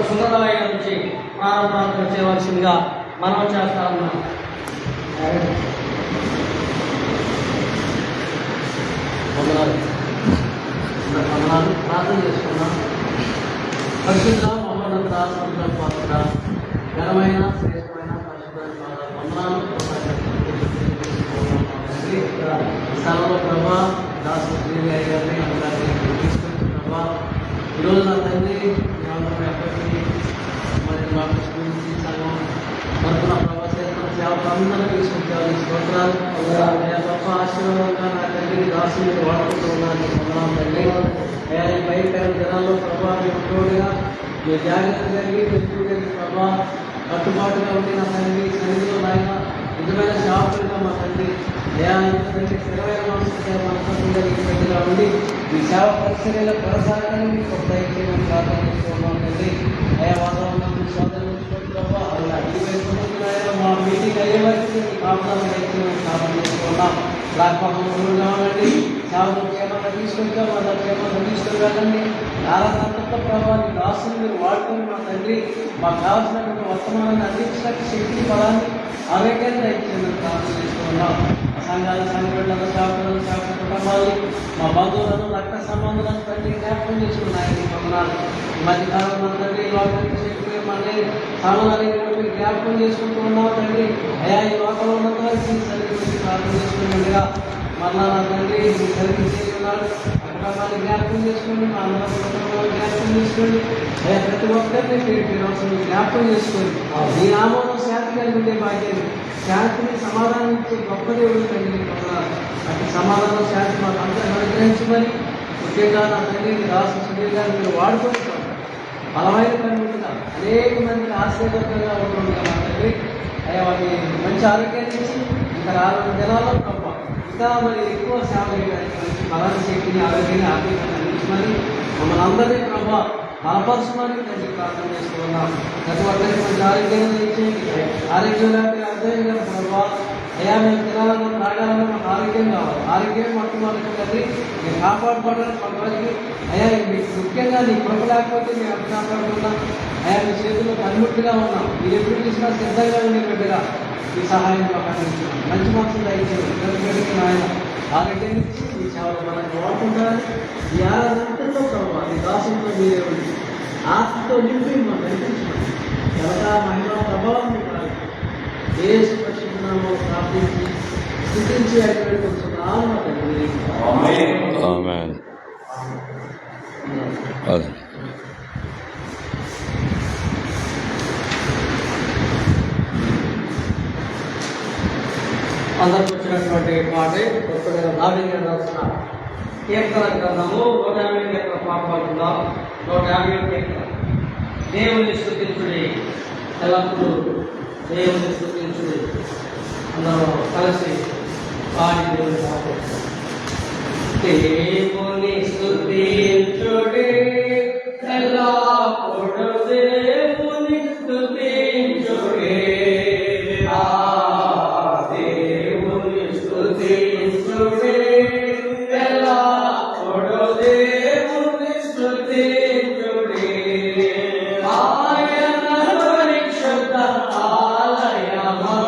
సుందరరాయ నుంచి ప్రారంభాలు చేయవలసిందిగా మనం చేస్తా ఉన్నాం. ప్రార్థన చేసుకున్నాం. పరిశుద్ధ మమ్మల్ని పాత్ర ఘనమైన శ్రేష్టమైన స్థలంలో ప్రభా దాసు గారిని అందరినీ తీసుకొచ్చిన ప్రభా ఈరోజు నా తండ్రి ఎప్పటికీ మరి మాకు స్కూల్కి సంఘం మరుపున ప్రభా సేవకు అందరూ తీసుకుంటారు. స్తోత్రాలు గొప్ప ఆశీర్వాదంగా నా తండ్రికి దాసు మీరు వాడుకుంటూ ఉన్నాను. పొందడం తండ్రి ఈ పైన జనాల్లో ప్రభావ తోడుగా మీ జాగ్రత్త జరిగి పెట్టుకునేది ప్రభావ కట్టుబాటుగా ఉండి నా తండ్రి సన్నిధిలో నాయన నిజమైన సేవకులుగా మా తండ్రి తండ్రి స్థిరమైన మనసుగా ఉండి మీ సేవ పరిచర్యలో కొనసాగాలని మీకు దయచేయమని ప్రార్థిస్తున్నాం తండ్రి. అయా వాతావరణం సోదరులు ప్రభావ అలా మా మీటింగ్ అయ్యే వరకు మీ కాపుదాన్ని దయచేయమని ప్రార్థిస్తున్నాం. ప్లాట్ఫామ్లో ఉండండి, సేవకు క్షేమంగా తీసుకుంటాం, వాళ్ళ క్షేమంగా తీసుకుని వెళ్ళండి. నారాయణతో ప్రభావాన్ని దాసుని మీరు వాడుకొని మా తండ్రి మాకు కావాల్సినటువంటి వర్తమానాన్ని అందించడానికి శక్తి బలాన్ని ఆరోగ్యాన్ని దయచేయమని ప్రార్థన చేసుకున్నాం. సంఘాలు సంఘటనలు సేవకులను కుటుంబాలు మా బంధువులను రక్త సంబంధాలను తండ్రి జ్ఞాపకం చేసుకున్నాయని పొందనాలు. ఈ మధ్యకాలంలో తండ్రి లోకానికి చెప్పి మళ్ళీ సామాన్య జ్ఞాపకం చేసుకుంటూ ఉన్నాం తండ్రి. అయా ఈ లోకంలో ఉన్నంతవరకు సరిగ్గా ప్రార్థన చేసుకున్నట్టుగా మళ్ళా నా తండ్రి సరిగ్గా చేస్తున్నాడు. కుటుంబాన్ని జ్ఞాపకం చేసుకోండి, మా అందరూ కుటుంబాన్ని జ్ఞాపకం చేసుకోండి. అయ్యా ప్రతి ఒక్కరిని అవసరం జ్ఞాపకం చేసుకోండి. ఈ నామంలో శాంతి కలిగి ఉండే భాగ్యాన్ని శాంతిని సమాధానం ఇచ్చే గొప్ప దేవుడు తండ్రి పొందాలి. అటు సమాధానం శాంతి మాకు అంతా అనుగ్రహించమని ముఖ్యంగా నా తండ్రిని రాష్ట్ర సునీల్ గారిని మీరు వాడుకొని బలమైన పని ఉంటుందా అనేక మందికి ఆశ్చర్యకరంగా ఉంటుంది మా తండ్రి. అయ్యా వాటి మంచి ఆరోగ్యాన్ని ఇచ్చి ఇంకా రానున్న దినాల్లో తప్ప ఇంకా మరి ఎక్కువ సేవ చేయడానికి మంచి బలాన్ని శక్తిని ఆరోగ్యాన్ని ఆర్థికంగా అందించమని మమ్మల్ని అందరినీ ప్రభావ బలపరచమని నేను ప్రార్థన చేసుకున్నాం. ప్రతి ఒక్కరికి మంచి ఆరోగ్యాన్ని ఇచ్చేయండి. ఆరోగ్యం లేకపోతే అర్థం ప్రభావ అయ్యా మేము తినాలన్నా తాగాలన్నా మాకు ఆరోగ్యం కావాలి. ఆరోగ్యం మొత్తం వాళ్ళకి కలిగి నేను కాపాడుకోవడానికి కొంతమందికి అయ్యా మీకు ముఖ్యంగా నీ కృప లేకపోతే మేము ఎక్కడ కాపాడుకున్నాం. అయ్యా మీ చేతుల్లో పనిముట్టుగా ఉన్నాం. మీరు ఎప్పుడు చూసినా సిద్ధంగా ఉండే బిడ్డగా ఈ సహాయం ప్రకటించాం. మంచి మనసులు దయచేయండి. ప్రతి బిడ్డకి నాయన ఆరోగ్యం ఇచ్చి మీ సేవలు మనకు వాడుకుంటారని ఈ ఆరాధనతో ప్రభావ ఈ దాసులతో మీరే ఉండి ఆత్మతో నింపి మాకు కనిపించండి. ఎవరా మహిళ ప్రభావం దేశ పరిశుద్ధనామో ప్రార్థించి స్థితించి అడిగిపోతున్నాము మా తండ్రి. అందరికి వచ్చినటువంటి పాటే కొత్తగా దావిగా రాసిన కీర్తన గ్రంథము 150 పాడుకుందాం. 150 కీర్తన. దేవుని స్తుతించుడి, ఎల్లప్పుడూ దేవుని స్తుతించుడి. అందరూ కలిసి పాడి దేవుని పాడుకుంటాం. దేవుని స్తుతించుడి, ఎల్లప్పుడూ దేవుని స్తుతించుడి.